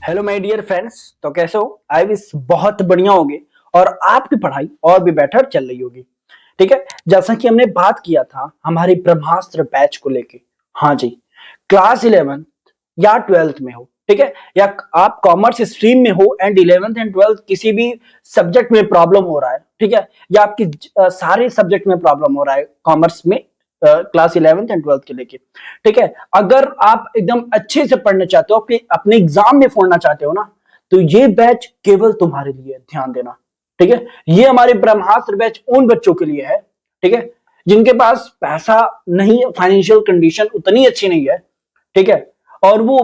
Hello my dear friends. तो कैसे हो? आई विश बहुत बढ़िया होगे और आपकी पढ़ाई और भी बेटर चल रही होगी। ठीक है, जैसा कि हमने बात किया था हमारी ब्रह्मास्त्र बैच को लेके। हाँ जी, क्लास 11 या 12th में हो, ठीक है, या आप कॉमर्स स्ट्रीम में हो एंड 11th एंड 12th किसी भी सब्जेक्ट में प्रॉब्लम हो रहा है, ठीक है, या आपकी सारे सब्जेक्ट में प्रॉब्लम हो रहा है कॉमर्स में, क्लास 11th एंड 12th के लेके। ठीक है, अगर आप एकदम अच्छे से पढ़ना चाहते हो, अपने एग्जाम में फोड़ना चाहते हो ना, तो ये बैच केवल तुम्हारे लिए है, ध्यान देना। ठीक है, ये हमारे ब्रह्मास्त्र बैच उन बच्चों के लिए है, ठीक है, जिनके पास पैसा नहीं, फाइनेंशियल कंडीशन उतनी अच्छी नहीं है, ठीक है, और वो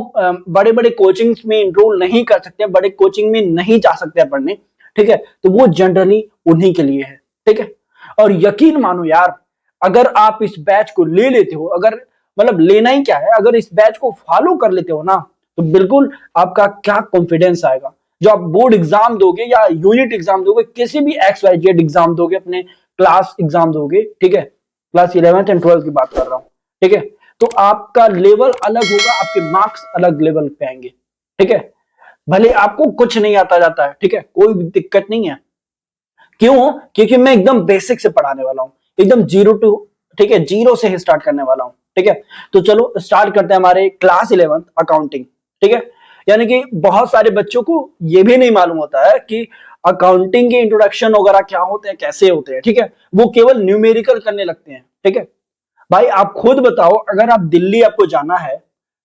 बड़े बड़े कोचिंग्स में इनरोल नहीं कर सकते, बड़े कोचिंग में नहीं जा सकते पढ़ने। ठीक है, तो वो जनरली उन्हीं के लिए है। ठीक है, और यकीन मानो यार, अगर आप इस बैच को ले लेते हो, अगर मतलब लेना ही क्या है, अगर इस बैच को फॉलो कर लेते हो ना, तो बिल्कुल आपका क्या कॉन्फिडेंस आएगा। जो आप बोर्ड एग्जाम दोगे या यूनिट एग्जाम दोगे, किसी भी एक्स वाई जेड एग्जाम दोगे, अपने क्लास एग्जाम दोगे, ठीक है, क्लास 11th एंड 12th की बात कर रहा हूं, ठीक है, तो आपका लेवल अलग होगा, आपके मार्क्स अलग लेवल पे आएंगे। ठीक है, भले आपको कुछ नहीं आता जाता है, ठीक है, कोई भी दिक्कत नहीं है। क्यों? क्योंकि मैं एकदम बेसिक से पढ़ाने वाला हूं, एकदम जीरो टू, ठीक है, जीरो से ही स्टार्ट करने वाला हूं। ठीक है, तो चलो स्टार्ट करते हैं हमारे क्लास 11th अकाउंटिंग। ठीक है, यानी कि बहुत सारे बच्चों को यह भी नहीं मालूम होता है कि अकाउंटिंग के इंट्रोडक्शन वगैरह क्या होते हैं, कैसे होते हैं। ठीक है, वो केवल न्यूमेरिकल करने लगते हैं। ठीक है, भाई आप खुद बताओ, अगर आप दिल्ली आपको जाना है,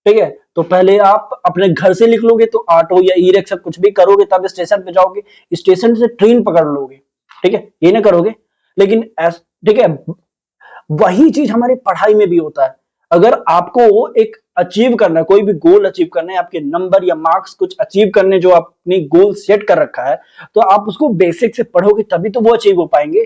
ठीक है, तो पहले आप अपने घर से निकलोगे लोगे, तो ऑटो या ई रिक्शा कुछ भी करोगे, तब स्टेशन पे जाओगे, स्टेशन से ट्रेन पकड़ लोगे। ठीक है, ये ना करोगे। लेकिन ठीक है, वही चीज हमारी पढ़ाई में भी होता है। अगर आपको एक अचीव करना है, कोई भी गोल अचीव करना है, आपके नंबर या मार्क्स कुछ अचीव करने, जो आपने गोल सेट कर रखा है, तो आप उसको बेसिक से पढ़ोगे तभी तो वो अचीव हो पाएंगे।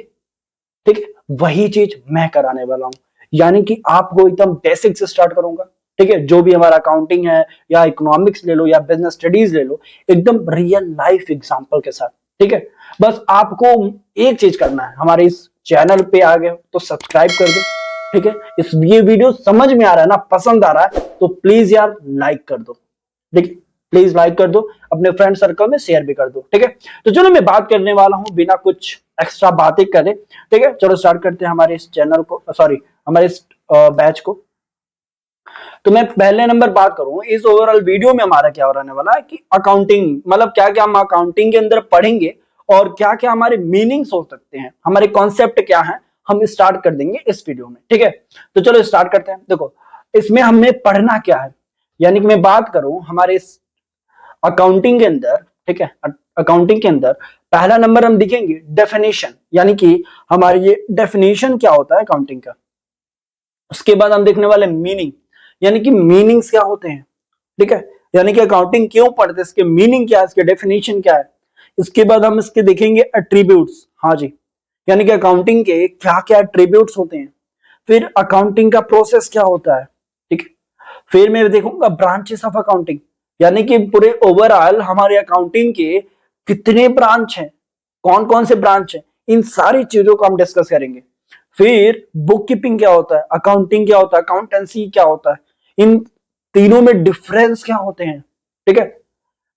ठीक है, वही चीज मैं कराने वाला हूं, यानी कि आपको एकदम बेसिक से स्टार्ट करूंगा। ठीक है, जो भी हमारा अकाउंटिंग है या इकोनॉमिक्स ले लो या बिजनेस स्टडीज ले लो, एकदम रियल लाइफ एग्जांपल के साथ। ठीक है, बस आपको एक चीज करना है, हमारे इस चैनल पे आ गए तो सब्सक्राइब कर दो। ठीक है, इस ये वीडियो समझ में आ रहा है ना, पसंद आ रहा है, तो प्लीज यार लाइक कर दो। ठीक है, प्लीज लाइक कर दो, अपने फ्रेंड सर्कल में शेयर भी कर दो। ठीक है, तो चलो मैं बात करने वाला हूं बिना कुछ एक्स्ट्रा बातें करे। ठीक है, चलो स्टार्ट करते हैं हमारे इस चैनल को, सॉरी हमारे इस बैच को। तो मैं पहले नंबर बात करूं, इस ओवरऑल वीडियो में हमारा क्या हो रहने वाला है कि अकाउंटिंग मतलब क्या क्या हम अकाउंटिंग के अंदर पढ़ेंगे और क्या क्या हमारे मीनिंग्स हो सकते हैं, हमारे कॉन्सेप्ट क्या है, हम स्टार्ट कर देंगे इस वीडियो में। ठीक है, तो चलो स्टार्ट करते हैं। देखो, इसमें हमें पढ़ना क्या है, यानी कि मैं बात करूं हमारे इस अकाउंटिंग के अंदर, ठीक है, अकाउंटिंग के अंदर पहला नंबर हम देखेंगे डेफिनेशन, यानी कि हमारी ये डेफिनेशन क्या होता है अकाउंटिंग का। उसके बाद हम देखने वाले मीनिंग, यानी कि मीनिंग्स क्या होते हैं। ठीक है, यानी कि अकाउंटिंग क्यों पढ़ते हैं, इसके मीनिंग क्या है, इसके डेफिनेशन क्या है। इसके बाद हम इसके देखेंगे एट्रीब्यूट्स, हाँ जी, यानी कि अकाउंटिंग के क्या क्या एट्रीब्यूट्स होते हैं। फिर अकाउंटिंग का प्रोसेस क्या होता है। ठीक है, फिर मैं देखूंगा ब्रांचेस ऑफ अकाउंटिंग, यानी कि पूरे ओवरऑल हमारे अकाउंटिंग के कितने ब्रांच हैं, कौन कौन से ब्रांच हैं, इन सारी चीजों को हम डिस्कस करेंगे। फिर बुक कीपिंग क्या होता है, अकाउंटिंग क्या होता है, अकाउंटेंसी क्या होता है, इन तीनों में डिफरेंस क्या होते हैं। ठीक है,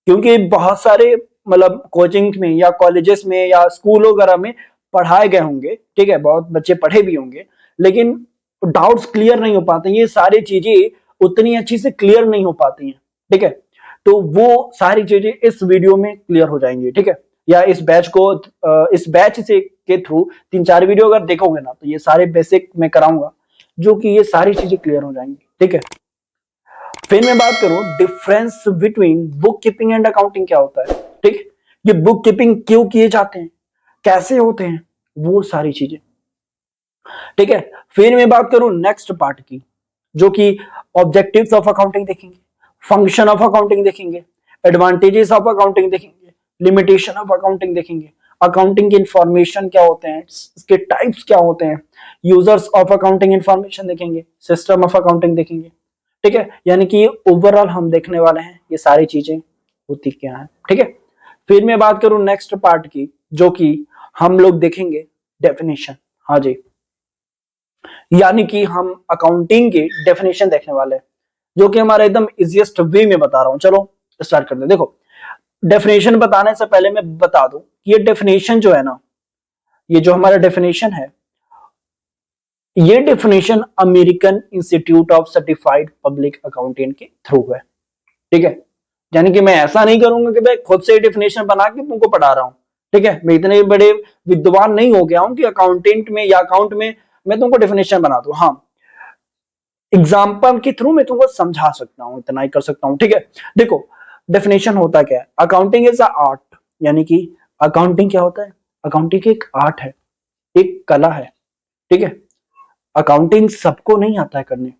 क्योंकि बहुत सारे मतलब कोचिंग में या कॉलेजेस में या स्कूल वगैरह में पढ़ाए गए होंगे, ठीक है, बहुत बच्चे पढ़े भी होंगे, लेकिन डाउट्स क्लियर नहीं हो पाते, ये सारी चीजें उतनी अच्छी से क्लियर नहीं हो पाती हैं। ठीक है, तो वो सारी चीजें इस वीडियो में क्लियर हो जाएंगी। ठीक है, या इस बैच को इस बैच से के थ्रू 3-4 वीडियो अगर देखोगे ना, तो ये सारे बेसिक मैं कराऊंगा, जो कि ये सारी चीजें क्लियर हो जाएंगी। ठीक है, फिर मैं बात करूं difference between book keeping and accounting क्या होता है। ठीक है, ये बुक कीपिंग क्यों किए जाते हैं, कैसे होते हैं, वो सारी चीजें। ठीक है, फिर मैं बात करूं नेक्स्ट पार्ट की, जो कि ऑब्जेक्टिव्स ऑफ अकाउंटिंग देखेंगे, फंक्शन ऑफ अकाउंटिंग देखेंगे, एडवांटेजेस ऑफ अकाउंटिंग देखेंगे, लिमिटेशन ऑफ अकाउंटिंग देखेंगे, अकाउंटिंग के इंफॉर्मेशन क्या होते हैं, इसके टाइप्स क्या होते हैं, यूजर्स ऑफ अकाउंटिंग इंफॉर्मेशन देखेंगे, सिस्टम ऑफ अकाउंटिंग देखेंगे। ठीक है, यानी कि ओवरऑल हम देखने वाले हैं ये सारी चीजें होती क्या है। ठीक है, फिर मैं बात करूं नेक्स्ट पार्ट की, जो कि हम लोग देखेंगे डेफिनेशन। हाँ जी, यानी कि हम अकाउंटिंग के डेफिनेशन देखने वाले हैं, जो कि हमारा एकदम इजिएस्ट वे में बता रहा हूं। चलो स्टार्ट करते हैं। देखो, डेफिनेशन बताने से पहले मैं बता दूं कि ये डेफिनेशन जो है ना, ये जो हमारा डेफिनेशन है, ये definition American institute of certified public accountant के थ्रू है। ठीक है, यानी कि मैं ऐसा नहीं करूंगा कि भाई खुद से डेफिनेशन बना के तुमको पढ़ा रहा हूं। ठीक है, मैं इतने बड़े विद्वान नहीं हो गया हूं कि अकाउंटेंट में या अकाउंट में मैं तुमको डेफिनेशन बना दूं। हाँ, एग्जाम्पल के थ्रू मैं तुमको समझा सकता हूं, इतना ही कर सकता हूं। ठीक है, देखो डेफिनेशन होता क्या है, अकाउंटिंग इज अ आर्ट, यानी कि अकाउंटिंग क्या होता है, अकाउंटिंग एक आर्ट है, एक कला है। ठीक है, अकाउंटिंग सबको नहीं आता है करने।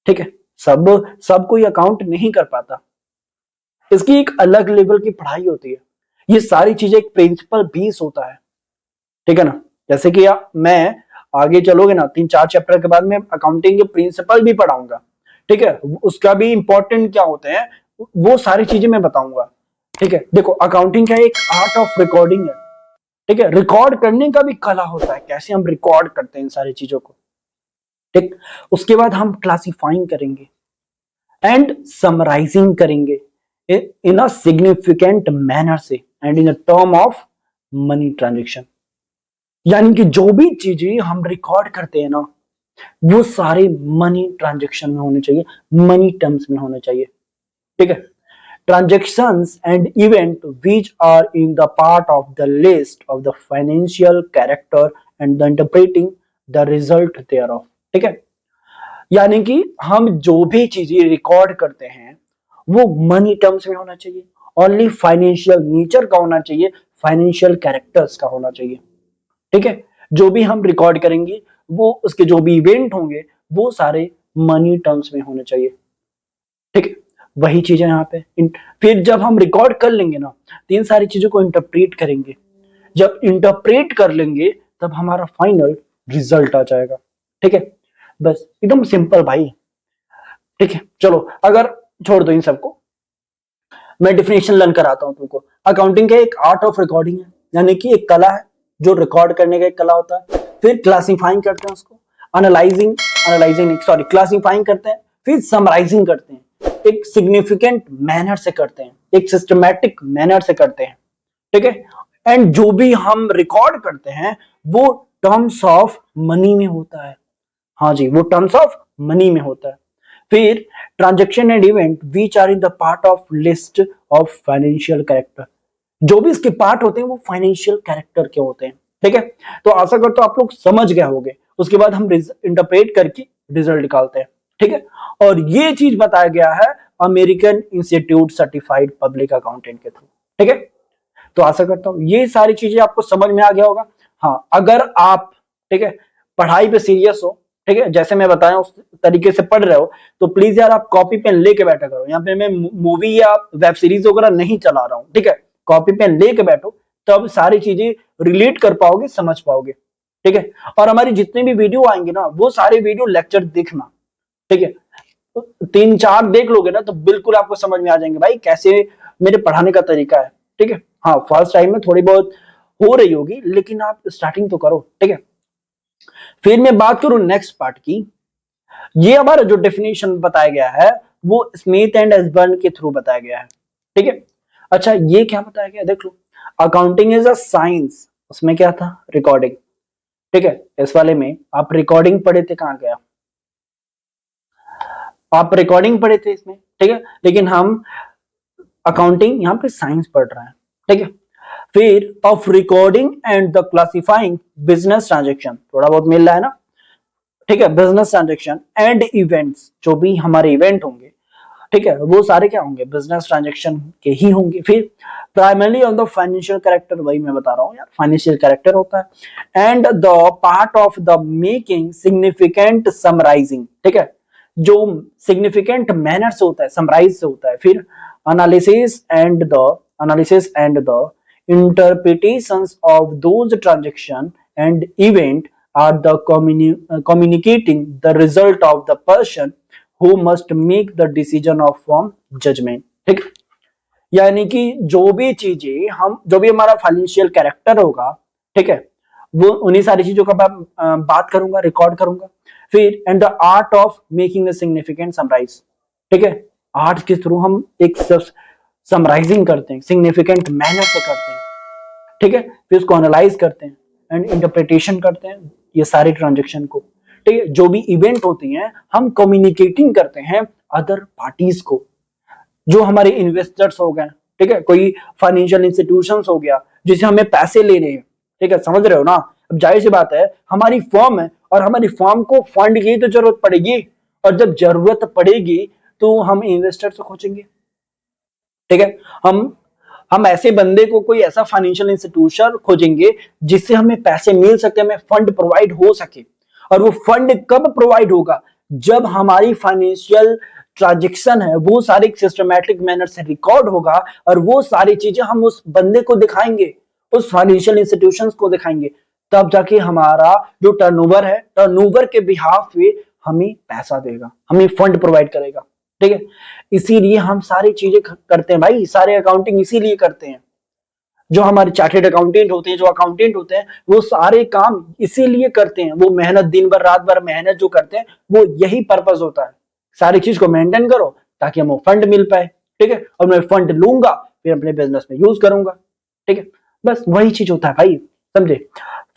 ठीक है, सब कोई अकाउंट नहीं कर पाता, इसकी एक अलग लेवल की पढ़ाई होती है। ये सारी चीजें एक प्रिंसिपल बेस होता है। ठीक है ना, जैसे कि मैं आगे चलोगे ना 3-4 चैप्टर के बाद मैं अकाउंटिंग के प्रिंसिपल भी पढ़ाऊंगा। ठीक है, उसका भी इंपॉर्टेंट क्या होते हैं वो सारी चीजें मैं बताऊंगा। ठीक है, देखो अकाउंटिंग का एक आर्ट ऑफ रिकॉर्डिंग है। ठीक है, रिकॉर्ड करने का भी कला होता है, कैसे हम रिकॉर्ड करते हैं इन सारी चीजों को। ठीक, उसके बाद हम क्लासिफाइंग करेंगे एंड समराइजिंग करेंगे इन अ सिग्निफिकेंट मैनर से and in a term of money transaction. यानी कि जो भी चीजें हम रिकॉर्ड करते हैं ना, वो सारे मनी ट्रांजेक्शन में होने चाहिए, मनी टर्म्स में होने चाहिए। ठीक है, transactions and event which are in the part of the list of the financial character and the interpreting the result thereof। ठीक है, यानी कि हम जो भी चीजें रिकॉर्ड करते हैं वो मनी टर्म्स में होना चाहिए, ओनली फाइनेंशियल नेचर का होना चाहिए, फाइनेंशियल कैरेक्टर्स का होना चाहिए। ठीक है, जो भी हम रिकॉर्ड करेंगे वो उसके जो भी इवेंट होंगे वो सारे मनी टर्म्स में होने चाहिए। ठीक है, वही चीज है यहाँ पे। फिर जब हम रिकॉर्ड कर लेंगे ना, तो इन सारी चीजों को इंटरप्रेट करेंगे। जब इंटरप्रेट कर लेंगे तब हमारा फाइनल रिजल्ट आ जाएगा। ठीक है, बस एकदम सिंपल भाई। ठीक है, चलो अगर छोड़ दो इन सबको, मैं डिफिनेशन लर्न कराता हूं तुमको। अकाउंटिंग का एक आर्ट ऑफ रिकॉर्डिंग है, यानी कि एक कला है, जो रिकॉर्ड करने का एक कला होता है। फिर क्लासिफाइंग करते हैं उसको, एनालाइजिंग एनालाइजिंग सॉरी क्लासिफाइंग करते हैं, फिर समराइजिंग करते हैं, एक सिग्निफिकेंट मैनर से करते हैं, एक सिस्टमैटिक मैनर से करते हैं। ठीक है, एंड जो भी हम रिकॉर्ड करते हैं वो टर्म्स ऑफ मनी में होता है। हाँ जी, वो टर्म्स ऑफ मनी में होता है। फिर transaction and event which are in the part of list of financial character, जो भी इसके पार्ट होते हैं वो फाइनेंशियल कैरेक्टर के होते हैं। ठीक है, तो आशा करता हूं आप लोग समझ गए होंगे। उसके बाद हम इंटरप्रेट करके रिजल्ट निकालते हैं। ठीक है, और ये चीज बताया गया है American institute certified public accountant के थ्रू। ठीक है, तो आशा करता हूं ये सारी चीजें आपको समझ में आ गया होगा। हाँ, अगर आप ठीक है पढ़ाई पे सीरियस हो, ठीक है जैसे मैं बताया उस तरीके से पढ़ रहे हो, तो प्लीज यार आप कॉपी पेन लेके बैठा करो। यहाँ पे मैं मूवी या वेब सीरीज वगैरह नहीं चला रहा हूँ। ठीक है, कॉपी पेन लेके बैठो, तब सारी चीजें रिलेट कर पाओगे, समझ पाओगे। ठीक है, और हमारी जितने भी वीडियो आएंगे ना वो सारे वीडियो लेक्चर देखना। ठीक है, 3-4 देख लोगे ना तो बिल्कुल आपको समझ में आ जाएंगे भाई कैसे मेरे पढ़ाने का तरीका है। ठीक है, हाँ फर्स्ट टाइम में थोड़ी बहुत हो रही होगी, लेकिन आप स्टार्टिंग तो करो। ठीक है, फिर मैं बात करूं नेक्स्ट पार्ट की। ये हमारा जो डेफिनेशन बताया गया है वो स्मिथ एंड एसबर्न के थ्रू बताया गया है। ठीक है, अच्छा ये क्या बताया गया देख लो, अकाउंटिंग इज अ साइंस, उसमें क्या था रिकॉर्डिंग। ठीक है, इस वाले में आप रिकॉर्डिंग पढ़े थे, कहां गया, आप रिकॉर्डिंग पढ़े थे इसमें। ठीक है, लेकिन हम अकाउंटिंग यहाँ पे साइंस पढ़ रहे हैं। ठीक है, फिर of recording and the classifying business transaction, थोड़ा बहुत मिल रहा है ना। ठीक है, बिजनेस ट्रांजेक्शन एंड इवेंट्स, जो भी हमारे इवेंट होंगे ठीक है वो सारे क्या होंगे, बिजनेस ट्रांजेक्शन के ही होंगे। फिर primarily on the financial character, वही मैं बता रहा हूँ यार, फाइनेंशियल कैरेक्टर होता है। And the part of the making significant summarising, ठीक है जो सिग्निफिकेंट मैनर से होता है, समराइज से होता है। फिर analysis and the interpretations of those transaction and event are the communicating the result of the person who must make the decision of from judgment। ठीक, यानी कि जो भी चीजें हम, जो भी हमारा फाइनेंशियल कैरेक्टर होगा, ठीक है वो उन्हीं सारी चीजों का बात करूंगा, रिकॉर्ड करूंगा। फिर and the art of making a significant summarise, ठीक है आर्ट के थ्रू हम एक समराइजिंग करते हैं, सिग्निफिकेंट मैनर से करते हैं, ठीक है। फिर उसको एनालाइज करते हैं एंड इंटरप्रिटेशन करते हैं ये सारे ट्रांजेक्शन को, ठीक है। जो भी इवेंट होती हैं हम कम्युनिकेटिंग करते हैं अदर पार्टीज को, जो हमारे इन्वेस्टर्स हो गए, ठीक है, कोई फाइनेंशियल इंस्टीट्यूशंस हो गया जिसे हमें पैसे लेने हैं, ठीक है, समझ रहे हो ना। अब जाहिर सी बात है हमारी फर्म है और हमारी फर्म को फंड की तो जरूरत पड़ेगी, और जब जरूरत पड़ेगी तो हम इन्वेस्टर से खोजेंगे, ठीक है। हम ऐसे बंदे को, कोई ऐसा फाइनेंशियल इंस्टीट्यूशन खोजेंगे जिससे हमें पैसे मिल सके, हमें फंड प्रोवाइड हो सके। और वो फंड कब प्रोवाइड होगा, जब हमारी फाइनेंशियल ट्रांजेक्शन है वो सारी सिस्टमैटिक मैनर से रिकॉर्ड होगा, और वो सारी चीजें हम उस बंदे को दिखाएंगे, उस फाइनेंशियल इंस्टीट्यूशंस को दिखाएंगे, तब जाके हमारा जो टर्नओवर है, टर्नओवर के बिहाफ पे हमें पैसा देगा, हमें फंड प्रोवाइड करेगा, ठीक है। इसीलिए हम सारी चीजें करते हैं भाई, सारे अकाउंटिंग इसीलिए करते हैं। जो हमारे चार्टेड अकाउंटेंट होते हैं, जो अकाउंटेंट होते हैं, वो सारे काम इसीलिए करते हैं। वो मेहनत, दिन भर रात भर मेहनत जो करते हैं, वो यही पर्पस होता है, सारी चीज को मेंटेन करो ताकि हमें फंड मिल पाए, ठीक है। और मैं फंड लूंगा फिर अपने बिजनेस में यूज करूंगा, ठीक है। बस वही चीज होता है भाई, समझे।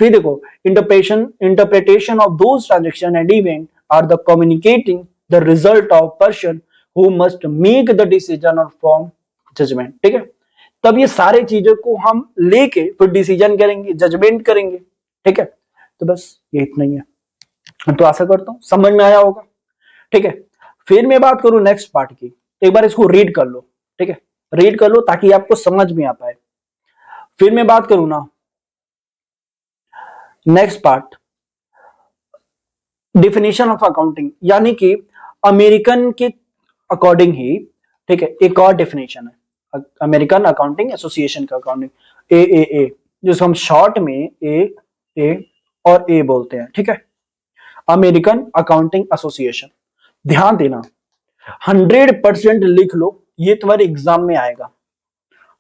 फिर देखो, interpretation of those transaction and event are the communicating the result of person who must make the decision or form judgment, ठीक है। तब ये सारे चीजों को हम लेके फिर डिसीजन करेंगे, जजमेंट करेंगे, ठीक है। तो बस ये इतना ही है, तो आशा करता हूं समझ में आया होगा, ठीक है। फिर मैं बात करूं नेक्स्ट पार्ट की, एक बार इसको रीड कर लो, ठीक है, रीड कर लो ताकि आपको समझ में आ पाए। फिर मैं बात करूं ना next part, definition of accounting, यानी कि अमेरिकन के अकॉर्डिंग ही, ठीक है, एक और डेफिनेशन है अमेरिकन अकाउंटिंग एसोसिएशन का, अकाउंटिंग ए जिसको हम शॉर्ट में ए और ए बोलते हैं, ठीक है। अमेरिकन अकाउंटिंग एसोसिएशन, ध्यान देना 100% लिख लो, ये तुम्हारे एग्जाम में आएगा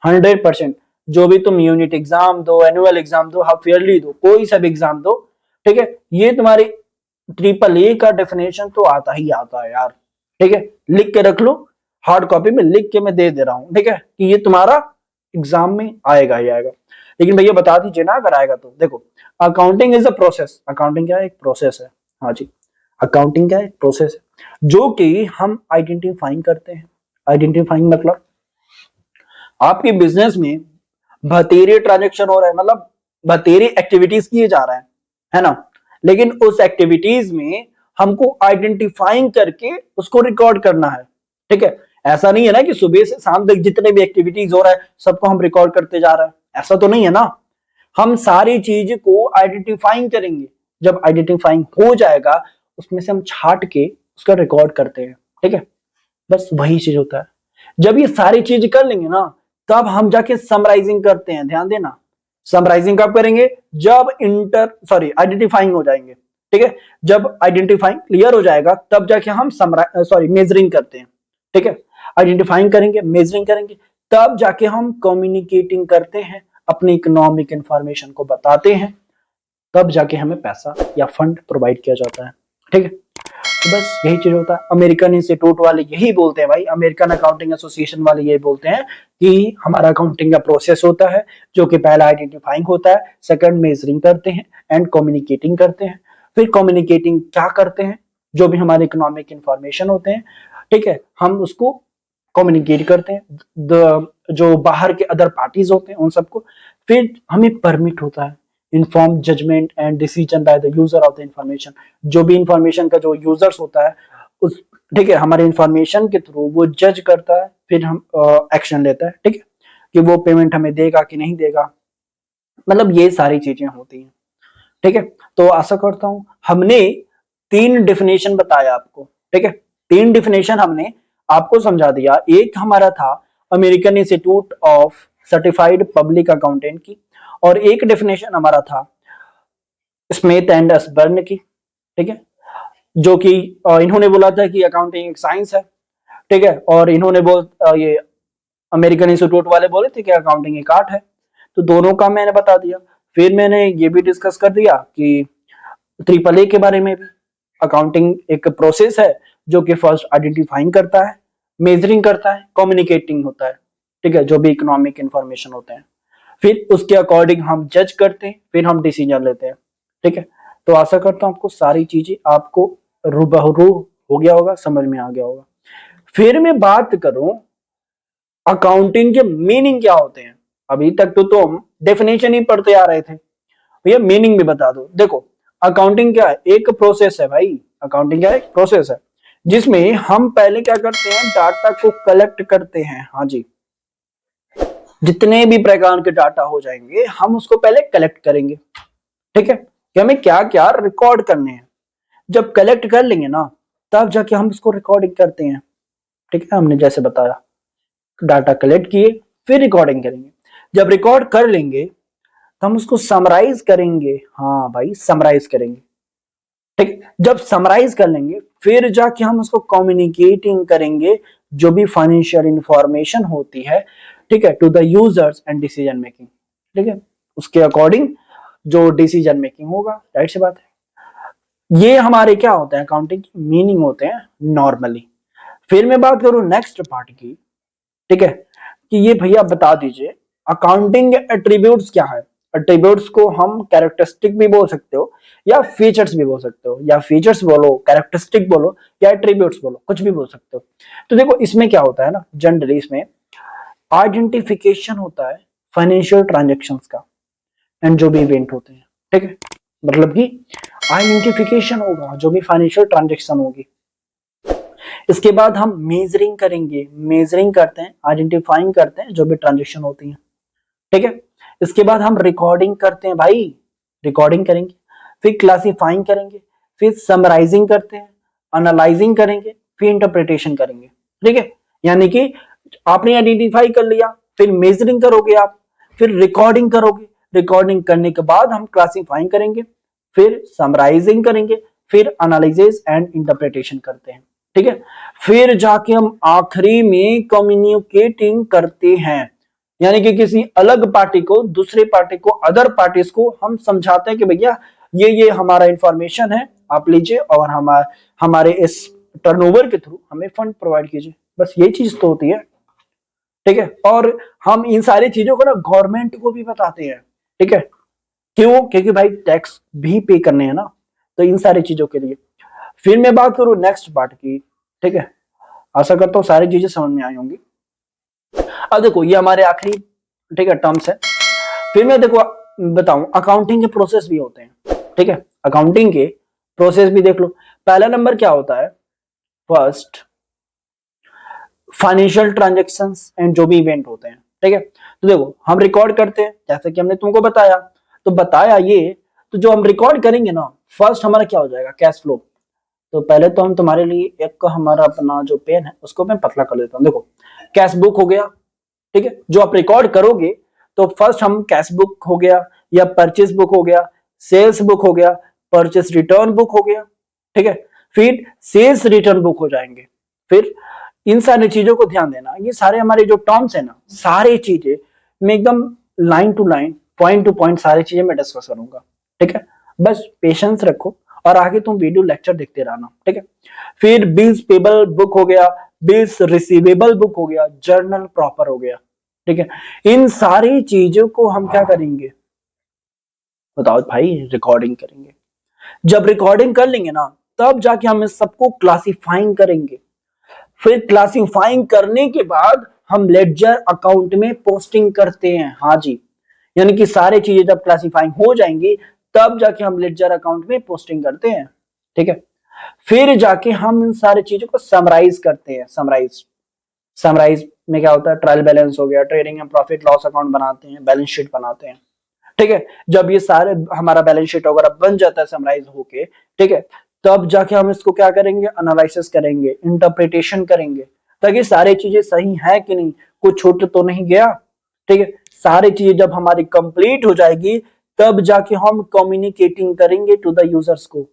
100%। जो भी तुम यूनिट एग्जाम दो, एनुअल एग्जाम दो, हाफ ईयरली दो, कोई सा भी एग्जाम दो, ठीक है, ये तुम्हारे ट्रिपल ए का डेफिनेशन तो आता ही आता है यार, ठीक है। लिख के रख लो, हार्ड कॉपी में लिख के मैं दे दे रहा हूं, ठीक है, कि ये तुम्हारा एग्जाम में आएगा ही आएगा। लेकिन भैया बता दीजिए ना अगर आएगा तो। देखो, accounting is a process, accounting क्या है, एक प्रोसेस है, हाँ जी, अकाउंटिंग क्या है, एक प्रोसेस है जो कि हम आइडेंटिफाइंग करते हैं। आइडेंटिफाइंग मतलब आपके बिजनेस में बतेरे ट्रांजेक्शन हो रहा है, मतलब बतेरे एक्टिविटीज किए जा रहा है ना, लेकिन उस एक्टिविटीज में हमको आइडेंटिफाइंग करके उसको रिकॉर्ड करना है, ठीक है। ऐसा नहीं है ना कि सुबह से शाम तक जितने भी एक्टिविटीज हो रहा है सबको हम रिकॉर्ड करते जा रहे हैं, ऐसा तो नहीं है ना। हम सारी चीज को आइडेंटिफाइंग करेंगे, जब आइडेंटिफाइंग हो जाएगा उसमें से हम छाट के उसका रिकॉर्ड करते हैं, ठीक है। बस वही चीज होता है। जब ये सारी चीज कर लेंगे ना, तब हम जाके समराइजिंग करते हैं, ध्यान देना। समराइजिंग कब करेंगे, जब आइडेंटिफाइंग हो जाएंगे, ठीक है। जब आइडेंटिफाइंग क्लियर हो जाएगा तब जाके हम मेजरिंग करते हैं, ठीक है। आइडेंटिफाइंग करेंगे, मेजरिंग करेंगे, तब जाके हम कम्युनिकेटिंग करते हैं, अपनी इकोनॉमिक इंफॉर्मेशन को बताते हैं, तब जाके हमें पैसा या फंड प्रोवाइड किया जाता है, ठीक है। तो बस यही चीज होता है। अमेरिकन इंस्टीट्यूट वाले यही बोलते हैं भाई, अमेरिकन अकाउंटिंग एसोसिएशन वाले यही बोलते हैं कि हमारा अकाउंटिंग का प्रोसेस होता है जो कि पहला आइडेंटिफाइंग होता है, सेकंड मेजरिंग करते हैं एंड कम्युनिकेटिंग करते हैं। फिर कम्युनिकेटिंग क्या करते हैं, जो भी हमारे इकोनॉमिक इंफॉर्मेशन होते हैं, ठीक है, हम उसको कम्युनिकेट करते हैं जो बाहर के अदर पार्टीज होते हैं उन सबको। फिर हमें परमिट होता है inform judgement and decision by the user of the information. जो भी इंफॉर्मेशन का जो यूजर्स होता है उस, ठीक है, हमारे इंफॉर्मेशन के थ्रू वो जज करता है, फिर हम एक्शन लेता है, ठीक है, कि वो पेमेंट हमें देगा कि नहीं देगा। मतलब ये सारी चीजें होती हैं, ठीक है। तो आशा करता हूं हमने 3 डेफिनेशन बताया आपको, ठीक है, 3 डेफिनेशन हमने आपको समझा दिया। एक हमारा था American institute of certified public accountant की, और एक डेफिनेशन हमारा था स्मिथ एंड असबर्न की, ठीक है, जो कि इन्होंने बोला था कि अकाउंटिंग एक साइंस है, ठीक है, और इन्होंने ये अमेरिकन इंस्टीट्यूट वाले बोले थे कि अकाउंटिंग एक आर्ट है। तो दोनों का मैंने बता दिया। फिर मैंने ये भी डिस्कस कर दिया कि ट्रिपल ए के बारे में भी, अकाउंटिंग एक प्रोसेस है जो कि फर्स्ट आइडेंटिफाइंग करता है, मेजरिंग करता है, कम्युनिकेटिंग होता है, ठीक है, जो भी इकोनॉमिक इंफॉर्मेशन होते हैं, फिर उसके अकॉर्डिंग हम जज करते हैं, फिर हम डिसीजन लेते हैं। ठीक है, तो आशा करता हूं आपको सारी चीजें आपको रूबरू हो गया होगा, समझ में आ गया होगा। फिर मैं बात करूं अकाउंटिंग के मीनिंग क्या होते हैं। अभी तक तो तुम डेफिनेशन ही पढ़ते आ रहे थे, भैया मीनिंग भी बता दो। देखो, अकाउंटिंग क्या है, एक प्रोसेस है भाई। अकाउंटिंग क्या है, एक प्रोसेस है जिसमें हम पहले क्या करते हैं, डाटा को कलेक्ट करते हैं। हाँ जी, जितने भी प्रकार के डाटा हो जाएंगे हम उसको पहले कलेक्ट करेंगे। ठीक है, कि हमें क्या क्या रिकॉर्ड करने हैं। जब कलेक्ट कर लेंगे ना, तब जाके हम उसको रिकॉर्डिंग करते हैं। ठीक है, हमने जैसे बताया, डाटा कलेक्ट किए, फिर रिकॉर्डिंग करेंगे। जब रिकॉर्ड कर लेंगे तो हम उसको समराइज करेंगे। हाँ भाई, समराइज करेंगे। ठीक, जब समराइज कर लेंगे फिर जाके हम उसको कम्युनिकेटिंग करेंगे, जो भी फाइनेंशियल इंफॉर्मेशन होती है, ठीक है, to the users and decision making. ठीक है, उसके अकॉर्डिंग जो डिसीजन मेकिंग होगा, राइट सी बात है। ये हमारे क्या होते हैं, अकाउंटिंग की मीनिंग होते हैं नॉर्मली। फिर मैं बात करूं नेक्स्ट पार्ट की, ठीक है, कि ये भैया बता दीजिए अकाउंटिंग एट्रीब्यूट्स क्या है। एट्रीब्यूट्स को हम कैरेक्टरिस्टिक भी बोल सकते हो या फीचर्स भी बोल सकते हो, या फीचर्स बोलो, कैरेक्टरिस्टिक बोलो, या एट्रीब्यूट्स बोलो, कुछ भी बोल सकते हो। तो देखो इसमें क्या होता है ना, जनरली इसमें आइडेंटिफिकेशन होता है फाइनेंशियल ट्रांजेक्शन्स का एंड जो भी इवेंट होते हैं। ठीक है, मतलब कि आइडेंटिफिकेशन होगा जो भी फाइनेंशियल ट्रांजेक्शन होगी। इसके बाद हम मेजरिंग करेंगे, मेजरिंग करते हैं, आइडेंटिफाइंग करते हैं जो भी ट्रांजेक्शन होती है। ठीक है, इसके बाद हम रिकॉर्डिंग करते हैं भाई, रिकॉर्डिंग करेंगे, फिर क्लासिफाइंग करेंगे, फिर समराइजिंग करते हैं, एनालाइजिंग करेंगे, फिर इंटरप्रिटेशन करेंगे। ठीक है, यानी कि आपने आइडेंटिफाई कर लिया, फिर मेजरिंग करोगे आप, फिर रिकॉर्डिंग करोगे, रिकॉर्डिंग करने के बाद हम क्लासिफाइंग करेंगे, फिर समराइजिंग करेंगे, फिर एनालिसिस एंड इंटरप्रिटेशन करते हैं। ठीक है, फिर जाके हम आखिरी में कम्युनिकेटिंग करते हैं, यानी कि किसी अलग पार्टी को, दूसरे पार्टी को, अदर पार्टीज को हम समझाते हैं कि भैया ये हमारा इंफॉर्मेशन है, आप लीजिए और हमारे इस टर्नओवर के थ्रू हमें फंड प्रोवाइड कीजिए। बस ये चीज तो होती है। ठीक है, और हम इन सारी चीजों को ना गवर्नमेंट को भी बताते हैं। ठीक है, क्यों, क्योंकि भाई टैक्स भी पे करने हैं ना, तो इन सारी चीजों के लिए। फिर मैं बात करूं नेक्स्ट पार्ट की। ठीक है, आशा करता हूँ सारी चीजें समझ में आई होंगी। अब देखो ये हमारे आखिरी, ठीक है, टर्म्स है। फिर मैं देखो बताऊं अकाउंटिंग के प्रोसेस भी होते हैं। ठीक है, अकाउंटिंग के प्रोसेस भी देख लो। पहला नंबर क्या होता है, फर्स्ट फाइनेंशियल ट्रांजेक्शंस एंड जो भी इवेंट होते हैं। ठीक है, तो देखो हम रिकॉर्ड करते हैं जैसे कि हमने तुमको बताया, तो बताया ये, तो जो हम रिकॉर्ड करेंगे ना, फर्स्ट हमारा क्या हो जाएगा, कैश फ्लो। तो पहले तो हम तुम्हारे लिए एक हमारा अपना जो पेन है उसको मैं पतला कर लेता हूँ। देखो कैश बुक हो गया, ठीक है, जो आप रिकॉर्ड करोगे, तो फर्स्ट हम कैश बुक हो गया, या परचेस बुक हो गया, सेल्स बुक हो गया, परचेस रिटर्न बुक हो गया। ठीक है, फिर सेल्स रिटर्न बुक हो जाएंगे। फिर इन सारी चीजों को ध्यान देना, ये सारे हमारे जो टर्म्स है ना, सारी चीजें मैं एकदम line to line, point to point सारी चीजें मैं डिस्कस करूंगा। ठीक है, बस पेशेंस रखो और आगे तुम वीडियो लेक्चर देखते रहना। ठीक है, फिर बिल्स पेबल बुक हो गया, बिल्स रिसीवेबल बुक हो गया, जर्नल प्रॉपर हो गया। ठीक है, इन सारी चीजों को हम क्या करेंगे, बताओ भाई, रिकॉर्डिंग करेंगे। जब रिकॉर्डिंग कर लेंगे ना, तब जाके हम इस सबको क्लासिफाइंग करेंगे। फिर क्लासिफाइंग करने के बाद हम लेडजर अकाउंट में पोस्टिंग करते हैं। हाँ जी, यानी कि सारी चीजें जब क्लासिफाइंग हो जाएंगी, तब जाके हम लेडजर अकाउंट में पोस्टिंग करते हैं। ठीक है, फिर जाके हम इन सारी चीजों को समराइज करते हैं। समराइज, समराइज में क्या होता है, ट्रायल बैलेंस हो गया, trading and profit loss account बनाते हैं, बैलेंस शीट बनाते हैं। ठीक है, जब ये सारे हमारा बैलेंस शीट वगैरह बन जाता है समराइज होके, ठीक है, तब जाके हम इसको क्या करेंगे, एनालिसिस करेंगे, इंटरप्रिटेशन करेंगे, ताकि सारी चीजें सही है कि नहीं, कुछ छूट तो नहीं गया। ठीक है, सारी चीजें जब हमारी कंप्लीट हो जाएगी, तब जाके हम कम्युनिकेटिंग करेंगे टू द यूजर्स को,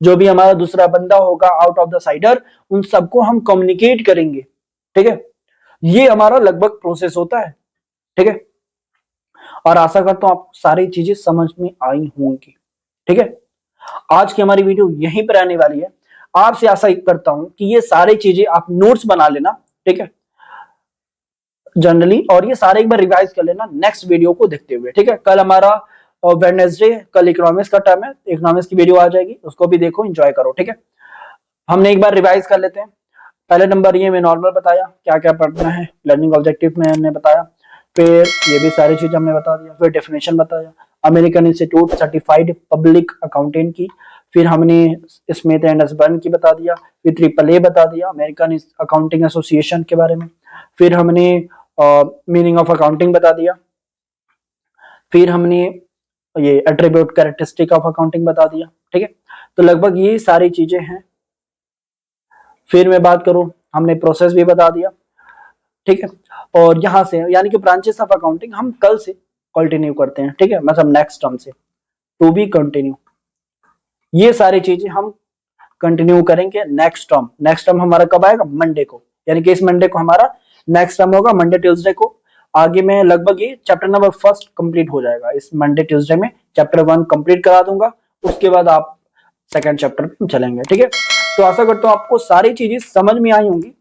जो भी हमारा दूसरा बंदा होगा आउट ऑफ द साइडर, उन सबको हम कम्युनिकेट करेंगे। ठीक है, ये हमारा लगभग प्रोसेस होता है। ठीक है, और आशा करता हूं आपको सारी चीजें समझ में आई होंगी। ठीक है, आज की हमारी वीडियो यहीं पर रहने वाली है। आपसे आशा करता हूं कि ये सारी चीजें आप नोट्स बना लेना। ठीक है, जनरली, और ये सारे एक बार रिवाइज कर लेना नेक्स्ट वीडियो को देखते हुए, ठीक है। कल हमारा वेडनेसडे, कल इकोनॉमिक्स का टर्म है, इकोनॉमिक्स की वीडियो आ जाएगी, उसको भी देखो, एंजॉय करो, ठीक है। हमने एक बार रिवाइज कर लेते हैं। पहले नंबर ये मैं नॉर्मल बताया, क्या क्या पढ़ना है, लर्निंग ऑब्जेक्टिव में हमने बताया, फिर ये भी सारी चीज हमने बता दिया, फिर डेफिनेशन बताया, American institute certified public accountant की, फिर हमने स्मिथ एंड हसबर्न की बता दिया, फिर ट्रिपल ए बता दिया, अमेरिकन अकाउंटिंग एसोसिएशन के बारे में, फिर हमने मीनिंग ऑफ अकाउंटिंग बता दिया, फिर हमने ये एट्रीब्यूट कैरेक्टरिस्टिक ऑफ अकाउंटिंग बता दिया, ठीक है। तो लगभग ये सारी चीजें हैं। फिर मैं बात करूं, हमने प्रोसेस भी बता दिया, ठीक है। और यहां से यानी कि ब्रांचेस ऑफ अकाउंटिंग हम कल से कंटिन्यू करते हैं, ठीक है, मतलब नेक्स्ट टर्म से, टू बी कंटिन्यू। ये सारी चीजें हम कंटिन्यू करेंगे नेक्स्ट टर्म। नेक्स्ट टर्म हमारा कब आएगा? मंडे को, यानी कि इस मंडे को हमारा नेक्स्ट टर्म होगा, मंडे ट्यूसडे को। आगे में लगभग ये चैप्टर नंबर 1 कंप्लीट हो जाएगा इस मंडे ट्यूसडे में, चैप्टर 1 कंप्लीट करा दूंगा, उसके बाद आप सेकंड चैप्टर में चलेंगे, ठीक है। तो आशा करता हूँ आपको सारी चीजें समझ में आई होंगी।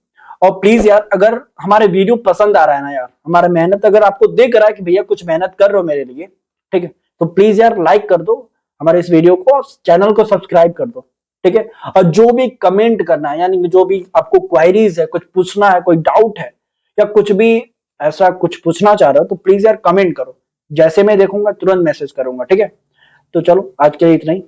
और प्लीज यार, अगर हमारे वीडियो पसंद आ रहा है ना यार, हमारा मेहनत अगर आपको दिख रहा है कि भैया कुछ मेहनत कर रहे हो मेरे लिए, ठीक है, तो प्लीज यार लाइक कर दो हमारे इस वीडियो को, चैनल को सब्सक्राइब कर दो, ठीक है। और जो भी कमेंट करना है, यानी जो भी आपको क्वायरीज है, कुछ पूछना है, कोई डाउट है, या कुछ भी ऐसा कुछ पूछना चाह रहे हो, तो प्लीज यार कमेंट करो, जैसे मैं देखूंगा तुरंत मैसेज करूंगा, ठीक है। तो चलो आज के लिए इतना ही।